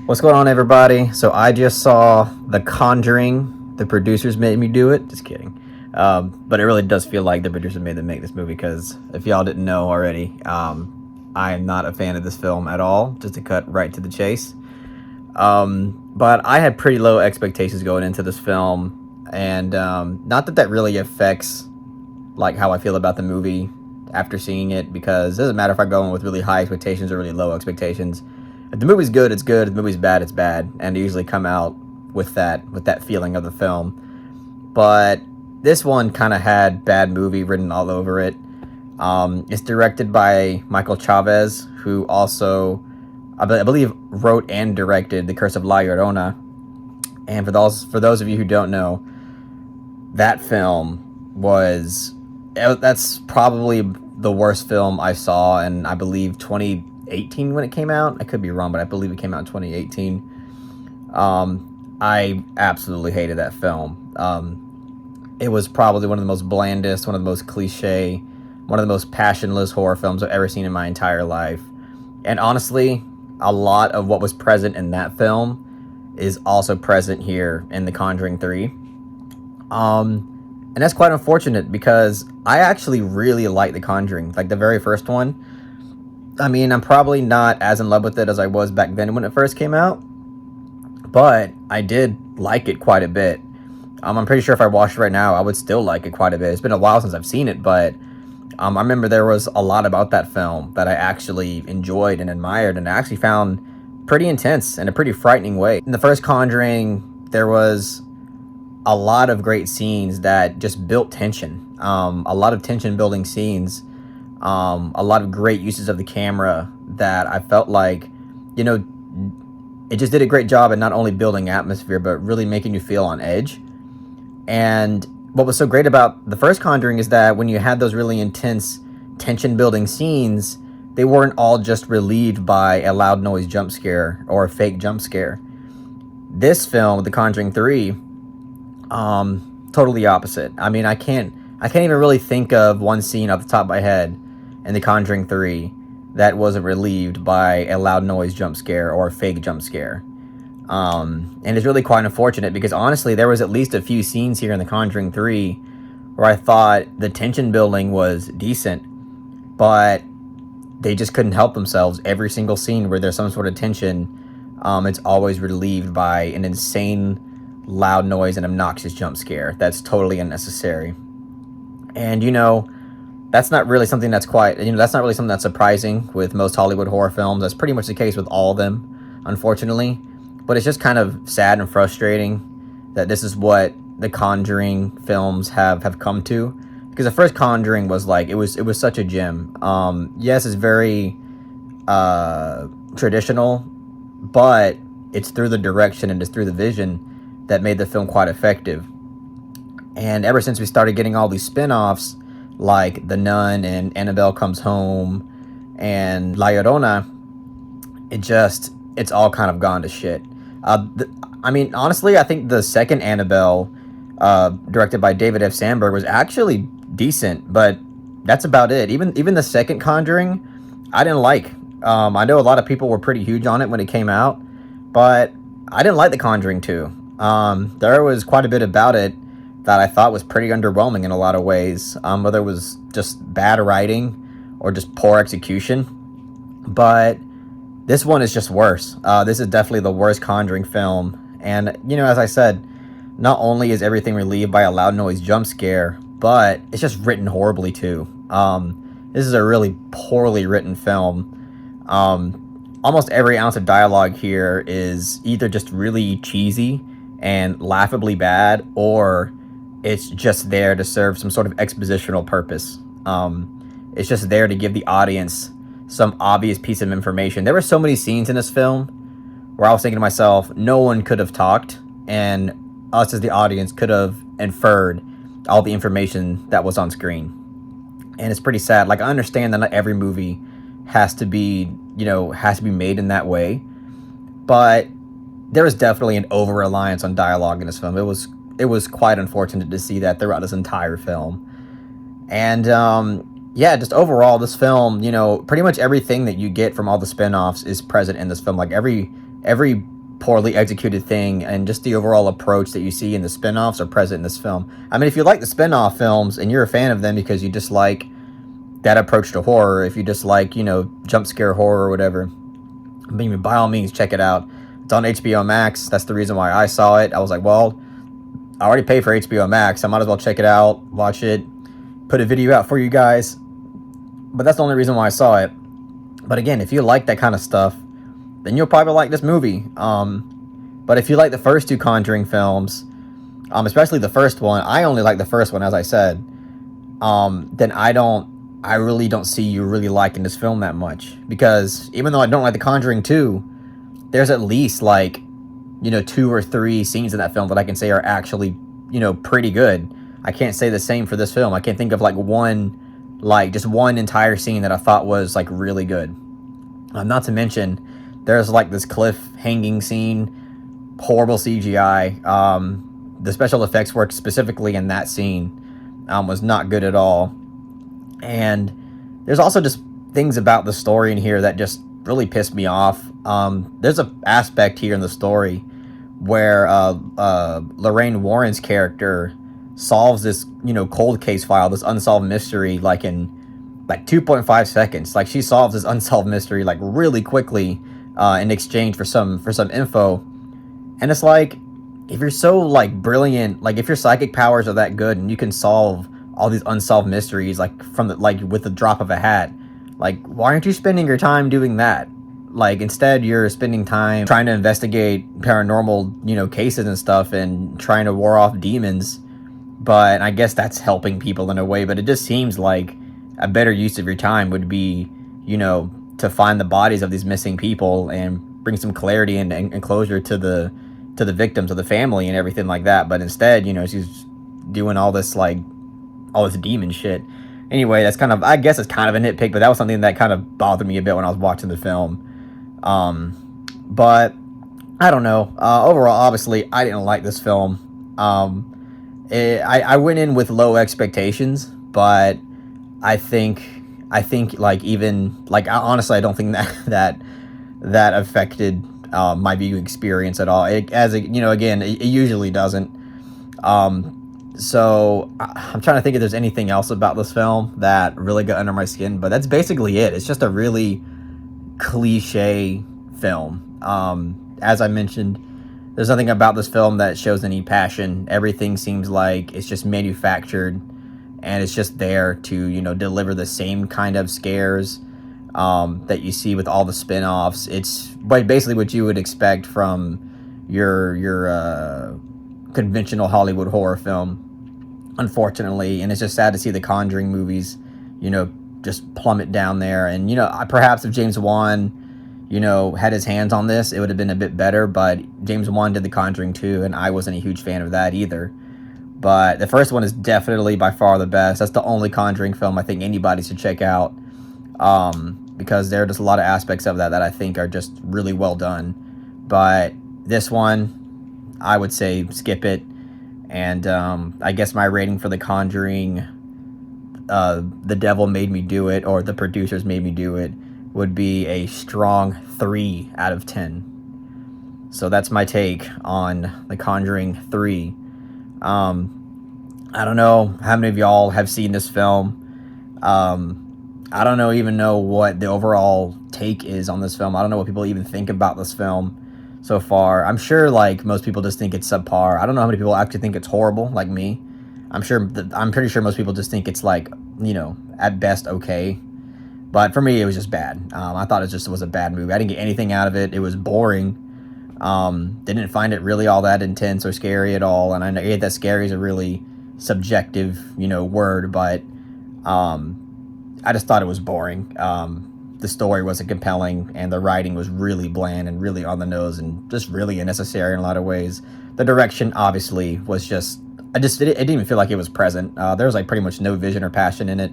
What's going on, everybody? So I just saw The Conjuring. The producers made me do it. Just kidding. But it really does feel like the producers made them make this movie because if y'all didn't know already, I am not a fan of this film at all, just to cut right to the chase. But I had pretty low expectations going into this film, and not that that really affects like how I feel about the movie after seeing it, because it doesn't matter if I go in with really high expectations or really low expectations. If the movie's good, it's good. If the movie's bad, it's bad, and I usually come out with that feeling of the film. But this one kind of had bad movie written all over it. It's directed by Michael Chavez, who also, I believe, wrote and directed The Curse of La Llorona. And for those of you who don't know, that film that's probably the worst film I saw in, I believe, 2018 when it came out. I could be wrong, but I believe it came out in 2018. I absolutely hated that film. It was probably one of the most blandest, one of the most cliche, one of the most passionless horror films I've ever seen in my entire life. And honestly, a lot of what was present in that film is also present here in The Conjuring 3. And that's quite unfortunate because I actually really like The Conjuring, like the very first one. I mean, I'm probably not as in love with it as I was back then when it first came out, but I did like it quite a bit. I'm pretty sure if I watched it right now, I would still like it quite a bit. It's been a while since I've seen it, but I remember there was a lot about that film that I actually enjoyed and admired, and I actually found pretty intense in a pretty frightening way. In the first Conjuring, there was a lot of great scenes that just built tension. A lot of tension building scenes. A lot of great uses of the camera that I felt like, it just did a great job at not only building atmosphere, but really making you feel on edge. And what was so great about the first Conjuring is that when you had those really intense tension building scenes, they weren't all just relieved by a loud noise jump scare or a fake jump scare. This film, The Conjuring 3, totally opposite. I mean, I can't even really think of one scene off the top of my head in The Conjuring 3 that wasn't relieved by a loud noise jump scare or a fake jump scare. And it's really quite unfortunate because honestly, there was at least a few scenes here in The Conjuring 3 where I thought the tension building was decent, but they just couldn't help themselves. Every single scene where there's some sort of tension, it's always relieved by an insane loud noise and obnoxious jump scare that's totally unnecessary. And that's not really something that's that's not really something that's surprising with most Hollywood horror films. That's pretty much the case with all of them, unfortunately. But it's just kind of sad and frustrating that this is what the Conjuring films have come to. Because the first Conjuring was like, it was such a gem. Yes, it's very traditional, but it's through the direction and it's through the vision that made the film quite effective. And ever since we started getting all these spin-offs, like The Nun and Annabelle Comes Home and La Llorona, it's all kind of gone to shit. I mean, honestly, I think the second Annabelle, directed by David F. Sandberg, was actually decent, but that's about it. Even the second Conjuring, I didn't like. I know a lot of people were pretty huge on it when it came out, but I didn't like The Conjuring 2. There was quite a bit about it that I thought was pretty underwhelming in a lot of ways, whether it was just bad writing or just poor execution. But this one is just worse. This is definitely the worst Conjuring film. And, as I said, not only is everything relieved by a loud noise jump scare, but it's just written horribly too. This is a really poorly written film. Almost every ounce of dialogue here is either just really cheesy and laughably bad, or it's just there to serve some sort of expositional purpose. It's just there to give the audience some obvious piece of information. There were so many scenes in this film where I was thinking to myself, no one could have talked, and us as the audience could have inferred all the information that was on screen. And it's pretty sad. Like, I understand that not every movie has to be made in that way, but there was definitely an over-reliance on dialogue in this film. It was quite unfortunate to see that throughout this entire film. And yeah, just overall, this film, pretty much everything that you get from all the spin-offs is present in this film. Like every poorly executed thing, and just the overall approach that you see in the spin-offs are present in this film. I mean, if you like the spin-off films and you're a fan of them because you just like that approach to horror, if you just like, you know, jump scare horror or whatever, I mean, by all means, check it out. It's on HBO Max. That's the reason why I saw it. I was like, well, I already paid for HBO Max. I might as well check it out, watch it, put a video out for you guys. But that's the only reason why I saw it. But again, if you like that kind of stuff, then you'll probably like this movie. But if you like the first two Conjuring films, especially the first one, I only like the first one, as I said, then I really don't see you really liking this film that much. Because even though I don't like The Conjuring 2, there's at least, like, you know, 2 or 3 scenes in that film that I can say are actually, you know, pretty good. I can't say the same for this film. I can't think of, like, just one entire scene that I thought was, like, really good. Not to mention, there's, like, this cliff hanging scene, horrible CGI. The special effects work specifically in that scene was not good at all. And there's also just things about the story in here that just really pissed me off. There's an aspect here in the story where Lorraine Warren's character solves this, you know, cold case file, this unsolved mystery, like in like 2.5 seconds. Like, she solves this unsolved mystery like really quickly in exchange for some info. And it's like, if you're so like brilliant, like if your psychic powers are that good and you can solve all these unsolved mysteries like with the drop of a hat, like, why aren't you spending your time doing that? Like, instead you're spending time trying to investigate paranormal, you know, cases and stuff and trying to ward off demons. But I guess that's helping people in a way, but it just seems like a better use of your time would be, you know, to find the bodies of these missing people and bring some clarity and closure to the victims, of the family and everything like that. But instead, you know, she's doing all this demon shit. Anyway, that's kind of, I guess it's kind of a nitpick, but that was something that kind of bothered me a bit when I was watching the film. But I don't know. Overall, obviously, I didn't like this film. I went in with low expectations, but I think like, even like, honestly, I don't think that affected my viewing experience at all. Again, it usually doesn't. So I'm trying to think if there's anything else about this film that really got under my skin, but that's basically it. It's just a really cliche film. As I mentioned, there's nothing about this film that shows any passion. Everything seems like it's just manufactured, and it's just there to, you know, deliver the same kind of scares that you see with all the spin-offs. It's basically what you would expect from your conventional Hollywood horror film, unfortunately. And it's just sad to see the Conjuring movies, you know, just plummet down there. And, you know, perhaps if James Wan, you know, had his hands on this, it would have been a bit better. But James Wan did The Conjuring 2, and I wasn't a huge fan of that either. But the first one is definitely by far the best. That's the only Conjuring film I think anybody should check out, because there are just a lot of aspects of that I think are just really well done. But this one, I would say skip it. And I guess my rating for The Conjuring, The Devil Made Me Do It, or The Producers Made Me Do It, would be a strong 3 out of 10. So that's my take on The Conjuring 3. I don't know how many of y'all have seen this film. I don't even know what the overall take is on this film. I don't know what people even think about this film so far. I'm sure, like, most people just think it's subpar. I don't know how many people actually think it's horrible, like me. I'm pretty sure most people just think it's, like, you know, at best okay. But for me, it was just bad. I thought it was a bad movie. I didn't get anything out of it. It was boring. Didn't find it really all that intense or scary at all. And I know that scary is a really subjective, you know, word, but I just thought it was boring. The story wasn't compelling, and the writing was really bland and really on the nose and just really unnecessary in a lot of ways. The direction, obviously, was just, it didn't even feel like it was present. There was like pretty much no vision or passion in it.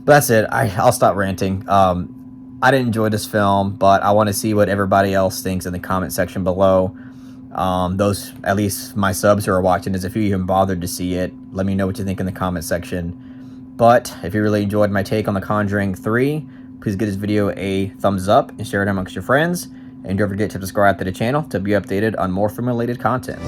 But that's it. I'll stop ranting. I didn't enjoy this film, but I want to see what everybody else thinks in the comment section below. Those, at least my subs who are watching this, if you even bothered to see it, let me know what you think in the comment section. But if you really enjoyed my take on The Conjuring 3, please give this video a thumbs up and share it amongst your friends. And don't forget to subscribe to the channel to be updated on more film-related content.